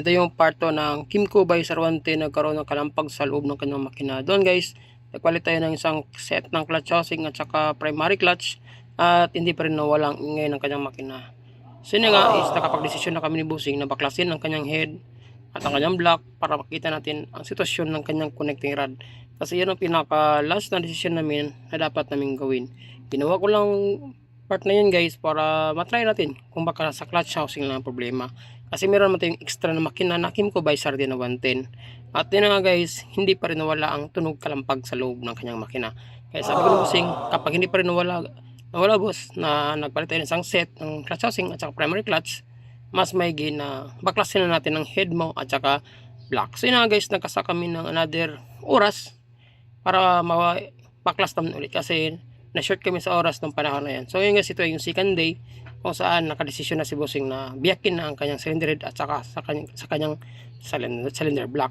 ito yung part 2 ng Kimco by Sarwante nagkaroon ng kalampag sa loob ng kanyang makina. Doon guys, nagpalit tayo ng isang set ng clutch housing at saka primary clutch at hindi pa rin nawala ang ingay ng kanyang makina. So yun nga is nakapag-desisyon na kami ni Bossing na baklasin ang kanyang head at ang kanyang block para makita natin ang sitwasyon ng kanyang connecting rod. Kasi yan ang pinaka last na desisyon namin na dapat namin gawin. Ginawa ko lang part na yun guys para matry natin kung baka sa clutch housing lang ang problema. Kasi meron naman tayong extra na makina na Kimco by Sardin na 110. At yun nga guys, hindi pa rin nawala ang tunog kalampag sa loob ng kanyang makina. Kaya sabi ko na Bossing, kapag hindi pa rin nawala boss na nagpalit tayo ng isang set ng clutch housing at saka primary clutch, mas maigi na baklasin na natin ng head mo at saka block. So yun nga guys, nagkasa kami ng another oras para mapaklas naman ulit kasi na-short kami sa oras ng panahon na yan. So yun guys, ito yung second day kung saan nakadesisyon na si Bossing na biyakin na ang kanyang cylinder head at saka sa kanyang cylinder block.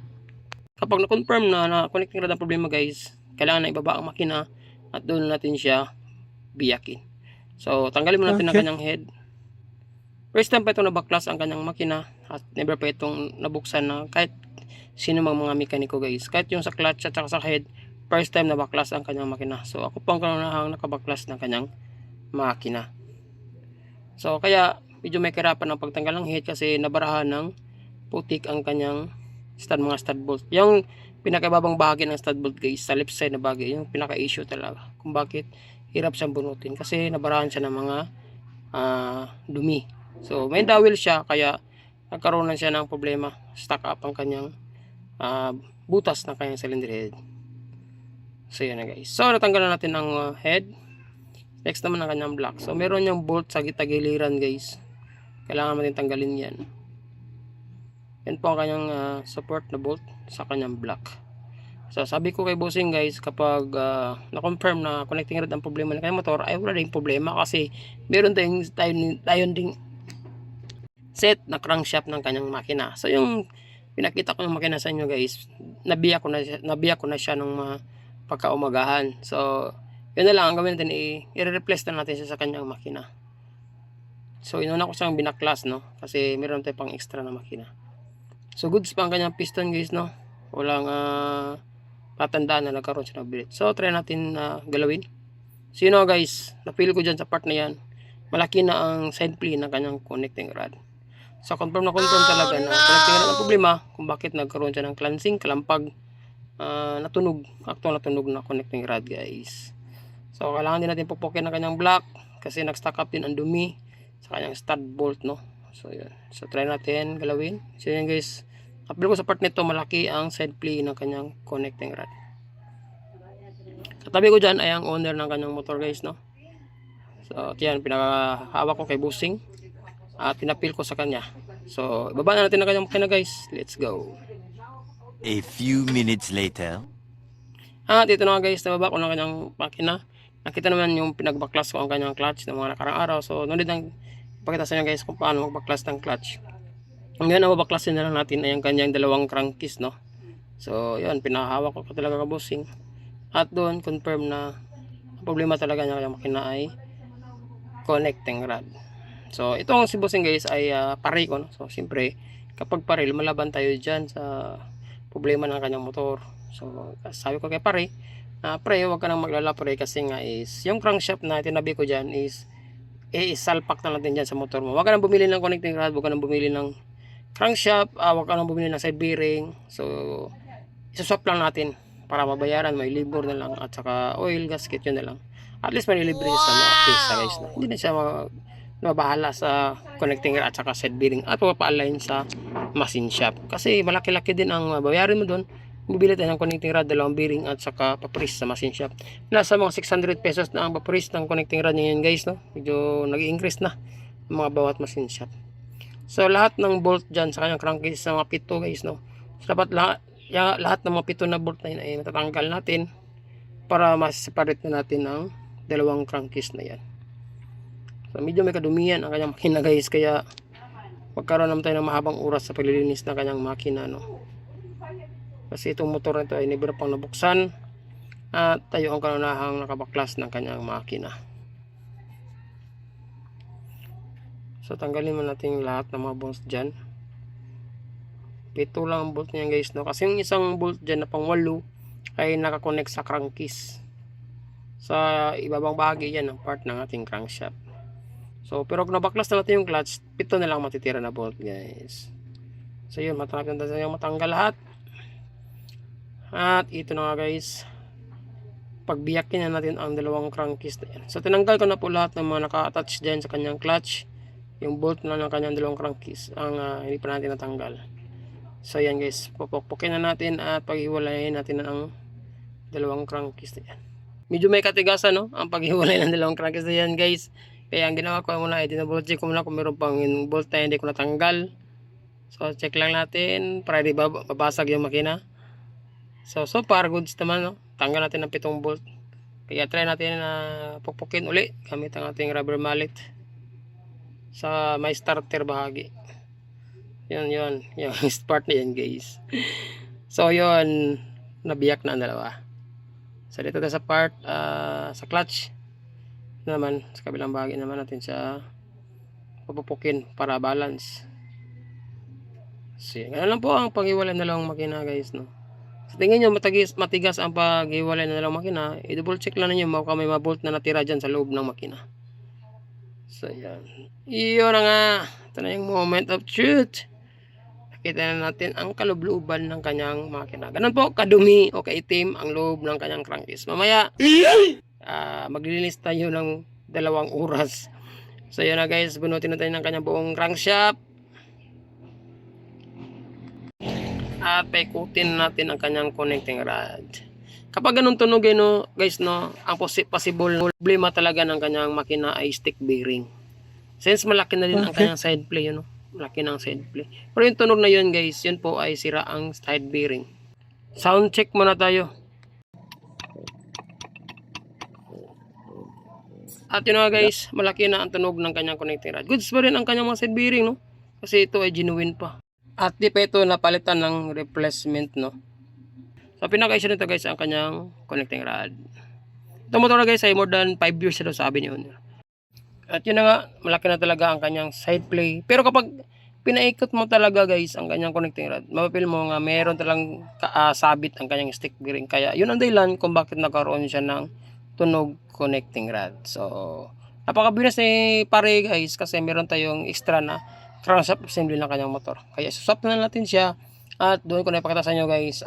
Kapag na-confirm na connecting rod ang problema guys, kailangan na ibaba ang makina at doon natin siya biyakin. So tanggalin mo natin ang kanyang head. First time pa itong nabaklas ang kanyang makina at never pa itong nabuksan na kahit sino mga mekaniko guys. Kahit yung sa clutch at saka sa head, first time nabaklas ang kanyang makina. So ako pang kanunahang nakabaklas ng kanyang makina. So kaya medyo may kahirapan ang pagtanggal ng head kasi nabarahan ng putik ang kanyang mga stud bolt. Yung pinakababang bahagi ng stud bolt guys, sa left side na bahagi, yung pinaka-issue talaga. Kung bakit hirap siyang bunutin kasi nabarahan siya ng mga dumi. So may dawil siya kaya nagkaroon na siya ng problema. Stuck up ang kanyang butas ng kanyang cylinder head. So yun na guys. So natanggalan natin ang head. Next naman ang kanyang block. So meron yung bolt sa gitagiliran guys. Kailangan natin tanggalin yan. Yan po ang kanyang support na bolt sa kanyang block. So sabi ko kay Bossing guys, kapag na-confirm na connecting rod ang problema ng kanyang motor, ay wala ding problema kasi meron tayong ding set na crankshaft ng kanyang makina. So yung pinakita ko yung makina sa inyo guys, nabiya ko na siya nung pagkaumagahan. So yun na lang ang gawin natin, i-replace na natin siya sa kanyang makina. So inuna ko siyang binaklas no, kasi meron tayong pang extra na makina. So goods pa ang kanyang piston guys no, walang patandaan na nagkaroon siya ng bilit. So try natin galawin. So yun know, guys, na-feel ko dyan sa part na yan, malaki na ang side plate ng kanyang connecting rod. So confirm talaga na connecting rod ang problema kung bakit nagkaroon siya ng cleansing, kalampag, actual natunog na connecting rod guys. So kailangan din natin pupukin ang kanyang block kasi nag-stack up din ang dumi sa kanyang stud bolt no. So yun. So try natin galawin. So yun guys, apil ko sa part nito, malaki ang side plate ng kanyang connecting rod. Katabi ko dyan ay ang owner ng kanyang motor guys no. So yan, pinakahawak ko kay Bossing at pinapil ko sa kanya. So ibaba na natin ang kanyang makina guys. Let's go. A few minutes later. At ito na guys, nababa ko ng kanyang makina. Nakita naman yung pinagbaklas ko ang kanyang clutch ng mga nakarang araw. So nunod ang ipakita sa inyo guys kung paano magbaklas ng clutch. Ngayon ang babaklasin na lang natin ay ang kanyang dalawang crankcase no. So yun, pinahawak ko talaga ka Bossing. At doon confirm na ang problema talaga niya kanyang makina ay connecting rod. So itong si Bossing guys ay pare ko no. So siyempre kapag pare, lumalaban tayo dyan sa problema ng kanyang motor. So sabi ko kay pare, pre, huwag ka nang maglala pre kasi nga is yung crankshaft na tinabi ko dyan is isalpak na natin dyan sa motor mo. Huwag ka nang bumili ng connecting rod, huwag ka nang bumili ng crankshaft, huwag ka nang bumili ng side bearing. So isuswap lang natin para mabayaran, may libor na lang at saka oil, gasket, yun na lang. At least manilibre siya sa mga pista guys na. Hindi na siya mabahala sa connecting rod at saka side bearing at mapapa-align sa machine shop. Kasi malaki-laki din ang bayarin mo doon. Bibili tayo ng connecting rod, dalawang bearing at saka paparis sa machine shop. Nasa mga 600 pesos na ang paparis ng connecting rod ngayon guys no. Medyo nag-i-increase na mga bawat machine shop. So lahat ng bolt dyan sa kanyang crankcase sa mga pito guys no. So dapat lahat ng mga pito na bolt na yun ay matatanggal natin para ma-separate na natin ang dalawang crankcase na yan. So medyo may kadumihan ang kanyang makina guys, kaya magkaroon naman tayo ng mahabang oras sa paglilinis ng kanyang makina no. Kasi itong motor na ito ay never pang nabuksan at tayo ang kanunahang nakabaklas ng kanyang makina. So tanggalin mo natin lahat ng mga bolts dyan. Pito lang ang bolt niya guys, no? Kasi yung isang bolt dyan na pang 8 ay nakakonect sa crankcase. Sa ibabang bahagi yan ng part ng ating crankshaft. So, pero kung nabaklas na natin yung clutch, 7 na lang matitira na bolt guys. So yun, matanggal na yung matanggal lahat. At ito na nga guys, pagbiyakin na natin ang dalawang crankcase na yan. So tinanggal ko na po lahat ng mga naka-attach dyan sa kanyang clutch. Yung bolt na ng kanyang dalawang crankcase ang hindi pa natin natanggal. So yan guys, pupukpukin na natin at paghiwalayin natin ang dalawang crankcase na yan. Medyo may katigasan, no, ang paghiwalay ng dalawang crankcase na yan guys. Kaya ang ginawa ko muna ay dinabulot check ko muna kung meron pang bolt na hindi ko natanggal. So check lang natin para di babasag yung makina. So far goods naman, no. Tanggal natin ang 7 bolt. Kaya try natin na pukpukin uli gamit ang ating rubber mallet sa may starter bahagi. Yun yung part na yan guys. So yun, nabiyak na ang dalawa. So dito tayo sa part sa clutch naman, sa kabilang bahagi naman natin siya pupupukin para balance. So yun, ganun lang po ang paghiwalay ng dalawang makina guys, no. Sa tingin nyo matigas ang paghiwalay ng dalawang makina, i-double check lang ninyo baka may mabolt na natira dyan sa loob ng makina. So yan, yun na nga, ito na yung moment of truth. Nakita na natin ang kalubluban ng kanyang makina. Ganun po kadumi o kaitim ang loob ng kanyang crankcase. Mamaya maglilinis tayo ng 2 oras. So yun na guys, bunutin na tayo ng kanyang buong crankshaft at paikutin natin ang kanyang connecting rod. Kapag ganun tunog no guys, no, ang possible problema talaga ng kanyang makina ay stick bearing. Since malaki na din ang kanyang side play, no, malaki na ang side play. Pero yung tunog na yun guys, yun po ay sira ang side bearing. Sound check muna tayo. At yun nga guys, malaki na ang tunog ng kanyang connecting rod. Goods pa rin ang kanyang mga side bearing, no? Kasi ito ay genuine pa. At di pa ito napalitan ng replacement, no? So pinaka-issue nito guys ang kanyang connecting rod. Ito motor na guys ay more than 5 years na daw sabi niyo. At yun na nga, malaki na talaga ang kanyang side play. Pero kapag pinaikot mo talaga guys ang kanyang connecting rod, mapapil mo nga meron talang sabit ang kanyang stick bearing. Kaya yun ang dahilan kung bakit nagkaroon siya ng tunog connecting rod. So napakabilis ni pare guys kasi meron tayong extra na crankshaft assembly ng kanyang motor. Kaya suswap na natin siya at doon ko na ipakita sa inyo guys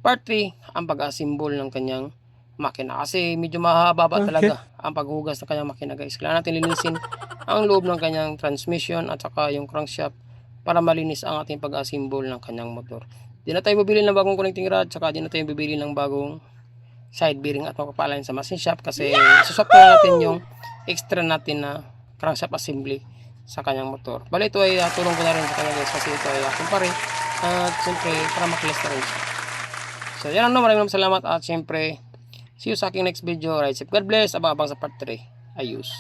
part 3 ang pag-assemble ng kanyang makina. Kasi medyo mahaba talaga ang paghugas ng kanyang makina guys. Kailangan natin linisin ang loob ng kanyang transmission at saka yung crankshaft para malinis ang ating pag-assemble ng kanyang motor. Di na tayo bibili ng bagong connecting rod, saka di na tayo bibili ng bagong side bearing at magpapalain sa machine shop kasi suswap na natin yung extra natin na crankshaft assembly sa kanyang motor. Bali ito ay tulong ko na rin sa kanya guys kasi ito ay kumpare at siyempre para makilis na rin siya. So yan ang maraming salamat at siyempre see you sa aking next video. Right, safe, God bless, abang-abang sa part 3. Ayos.